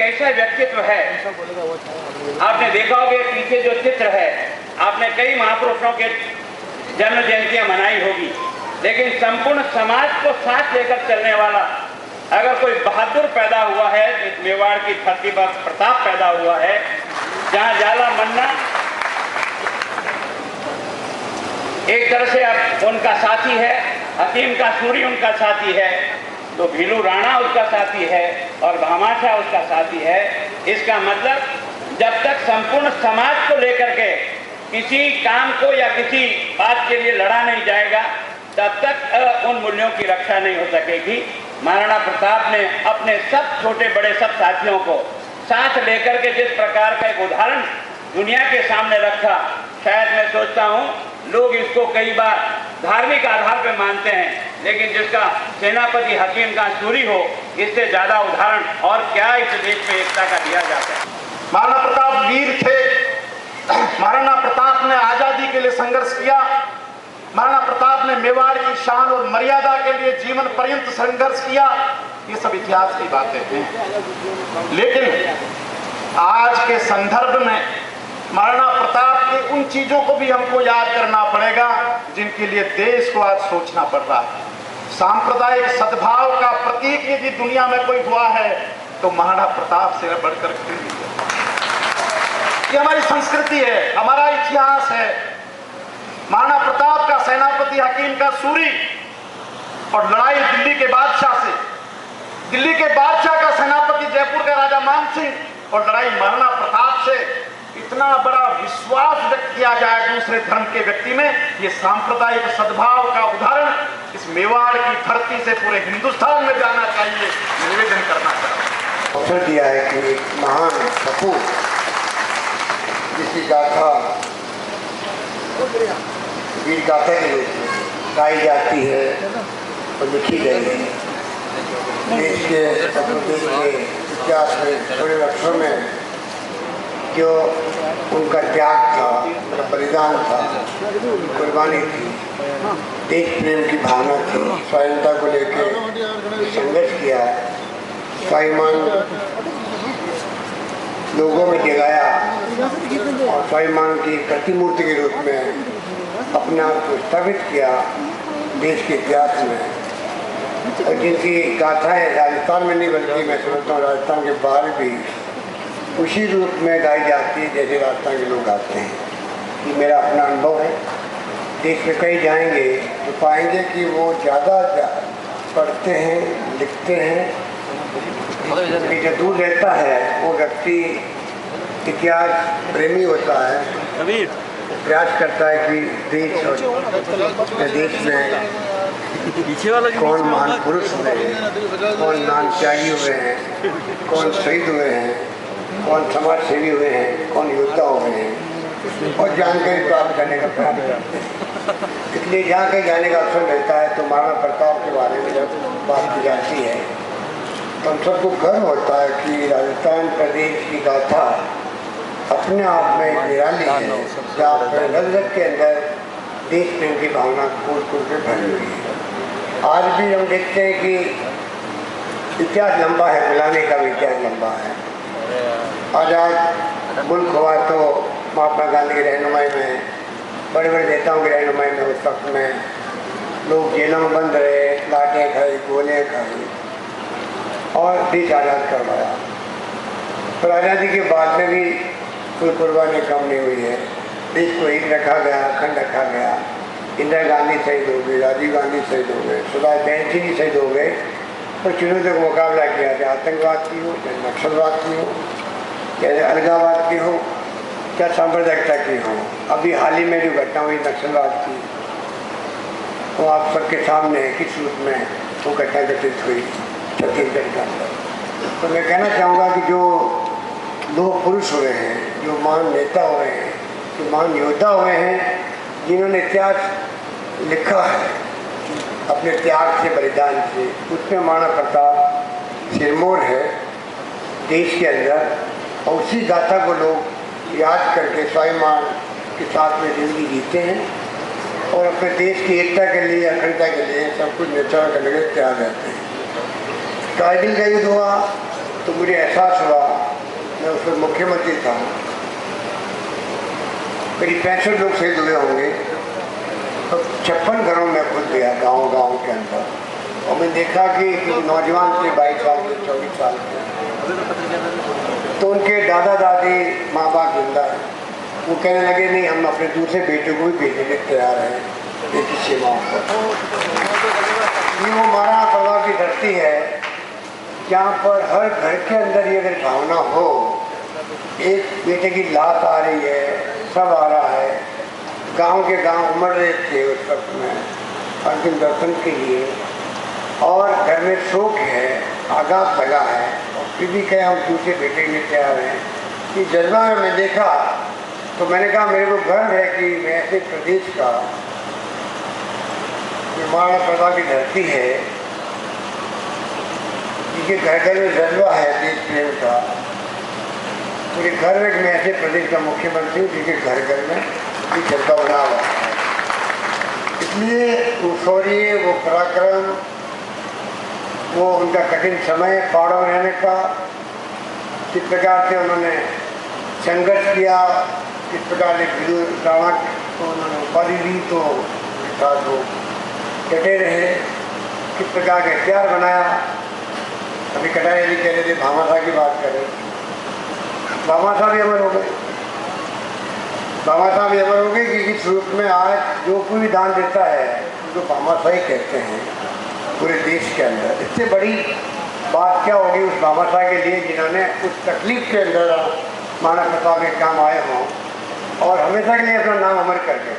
ऐसा व्यक्तित्व है, आपने देखा होगा पीछे जो चित्र है, आपने कई महापुरुषों के जन्म जयंतियां मनाई होगी, लेकिन संपूर्ण समाज को साथ लेकर चलने वाला अगर कोई बहादुर पैदा हुआ है, इस मेवाड़ की धरती पर प्रताप पैदा हुआ है, जहां जाला मन्ना एक तरह से अब उनका साथी है, हकीम का सूरी उनका साथी है, तो भीलू राणा उसका साथी है और भामाशाह उसका साथी है। इसका मतलब जब तक संपूर्ण समाज को लेकर के किसी काम को या किसी बात के लिए लड़ा नहीं जाएगा, तब तक उन मूल्यों की रक्षा नहीं हो सकेगी। महाराणा प्रताप ने अपने सब छोटे बड़े सब साथियों को साथ लेकर के जिस प्रकार का एक उदाहरण दुनिया के सामने रखा, शायद मैं सोचता हूँ लोग इसको कई बार धार्मिक आधार पर मानते हैं, लेकिन जिसका सेनापति हकीम का सूरी हो, इससे ज्यादा उदाहरण और क्या इस देश में एकता का दिया जाता है। महाराणा प्रताप वीर थे। महाराणा प्रताप ने आजादी के लिए संघर्ष किया। महाराणा प्रताप ने मेवाड़ की शान और मर्यादा के लिए जीवन पर्यंत संघर्ष किया। ये सब इतिहास की बातें हैं, लेकिन आज के संदर्भ में महाराणा प्रताप की उन चीजों को भी हमको याद करना पड़ेगा जिनके लिए देश को आज सोचना पड़ रहा है। सांप्रदायिक सद्भाव का प्रतीक यदि दुनिया में कोई हुआ है तो महाराणा प्रताप से बढ़कर कोई नहीं है। ये हमारी संस्कृति है, हमारा इतिहास है। महाराणा प्रताप का सेनापति हकीम का सूरी और लड़ाई दिल्ली के बादशाह से, दिल्ली के बादशाह का सेनापति जयपुर का राजा मान सिंह और लड़ाई महाराणा प्रताप से, इतना बड़ा विश्वास व्यक्त किया जाए दूसरे धर्म के व्यक्ति में, ये सांप्रदायिक सद्भाव का उदाहरण इस मेवाड़ की धरती से पूरे हिंदुस्तान में जाना चाहिए, निवेदन करना चाहिए। अवसर दिया है कि एक महान सपूत जिसकी गाथा वीर गाथा के रूप में गाई जाती है और लिखी गई है। देश के देश के इतिहास में थोड़े अक्षरों में जो उनका त्याग था, उनका बलिदान था, कुर्बानी थी, देश प्रेम की भावना थी, स्वाधीनता को लेकर संघर्ष किया, स्वाभिमान लोगों में जगाया और स्वाभिमान की प्रतिमूर्ति के रूप में अपने आप को स्थापित किया देश के इतिहास में। और जिनकी गाथाएँ राजस्थान में नहीं बल्कि मैं समझता हूँ राजस्थान के बाहर भी उसी रूप में गाई जाती है जैसे राजस्थान के लोग गाते हैं। ये मेरा अपना अनुभव है। देश में कहीं जाएंगे तो पाएंगे कि वो ज़्यादा पढ़ते हैं, लिखते हैं, कि जो दूर रहता है वो व्यक्ति इतिहास प्रेमी होता है, प्रयास करता है कि देश और देश में कौन महान पुरुष हुए हैं, कौन नाम त्यागी हुए हैं, कौन शहीद हुए हैं, कौन समाज सेवी हुए हैं, कौन योद्धा हुए हैं, और जानकारी प्राप्त करने का प्रयास करते हैं। इसलिए जहाँ कहीं जाने का अवसर मिलता है तो महाराणा प्रताप के बारे में जब बात की जाती है तो हम सबको गर्व होता है कि राजस्थान प्रदेश की गाथा अपने आप में निराली है, जहाँ पर रग के अंदर देश प्रेम की भावना कूद कूद के भरी हुई है। आज भी हम देखते हैं कि इतिहास लंबा है, बुलाने का भी इतिहास लंबा है। आज़ाद मुल्क हुआ तो महात्मा गांधी की रहनुमाई में, बड़े बड़े नेताओं की रहनुमाई में उस वक्त में लोग जेलों में बंद रहे, लाठें खाई, गोलियाँ खाई और देश आज़ाद करवाया। पर आज़ादी के बाद में भी कोई कुर्बानी कम नहीं हुई है। देश को एक रखा गया, अखंड रखा गया। इंदिरा गांधी शहीद हो गई, राजीव गांधी शहीद हो गए, सुभाष बैनर्जी जी शहीद हो गए, पर चुनौतियों का मुकाबला किया, चाहे आतंकवाद की हो, चाहे नक्सलवाद की हो, चाहे अलगाववाद की हो, चाहे सांप्रदायिकता की हो। अभी हाल ही में जो घटना हुई नक्सलवाद की, वो आप सबके सामने किस रूप में वो घटना घटित हुई छत्तीसगढ़ के अंदर। तो मैं कहना चाहूँगा कि जो लोग पुरुष हुए हैं, जो महान नेता हुए हैं, जो महान योद्धा हुए हैं, जिन्होंने इतिहास लिखा है अपने त्याग से, बलिदान से, उसमें महाराणा प्रताप सिरमौर है देश के अंदर। और उसी गाथा को लोग याद करके स्वाभिमान के साथ में जिंदगी जीते हैं और अपने देश की एकता के लिए, अखंडता के लिए सब कुछ न्यौछावर करने के तैयार रहते हैं। कारगिल का युद्ध हुआ तो मुझे एहसास हुआ मैं उस वक्त मुख्यमंत्री था, करीब 65 लोग शहीद हुए होंगे। तो 56 घरों में खुद गया गांव के अंदर, और मैं देखा कि नौजवान थे 22 साल के, 24 साल के, तो उनके दादा दादी माँ बाप जिंदा है। वो कहने लगे नहीं, हम अपने दूसरे बेटे को भी भेजने के तैयार हैं देश की सीमाओं पर। ये वो महाराणा प्रताप की धरती है जहाँ पर हर घर के अंदर ये अगर भावना हो, एक बेटे की लाश आ रही है, सब आ रहा है, गांव के गांव उमड़ रहे थे उस वक्त में अंतिम दर्शन के लिए, और घर में शोक है, आघात लगा है, और फिर भी कहे हम दूसरे बेटे के लिए तैयार हैं। कि जज्बा में मैं देखा तो मैंने कहा मेरे को गर्व है कि मैं ऐसे प्रदेश का, महाराणा प्रताप की धरती है जिसके घर घर में जज्बा है देश प्रेम का, मुझे गर्व है कि मैं ऐसे प्रदेश का मुख्यमंत्री हूँ जिसके घर घर में ये जज्बा बना हुआ है। इसलिए वो शौर्य, वो पराक्रम, वो उनका कठिन समय पहाड़ों में रहने का, किस प्रकार से उन्होंने संघर्ष किया, किस प्रकार से भीलू राणा को उन्होंने उपाधि दी तो साथ वो डटे रहे, किस प्रकार का इतिहास बनाया। अभी कटारिया जी कह रहे थे, भामा साहब की बात कर रहे थे, भामा साहब भी अमर हो गए, भामा साहब भी अमर हो गए कि इस रूप में आज जो कोई भी दान देता है उनको भामा साहब ही कहते हैं पूरे देश के अंदर। इससे बड़ी बात क्या होगी उस भामा साहब के लिए जिन्होंने उस तकलीफ के अंदर महाराणा प्रताप के काम आए हों और हमेशा के लिए अपना नाम अमर कर गए।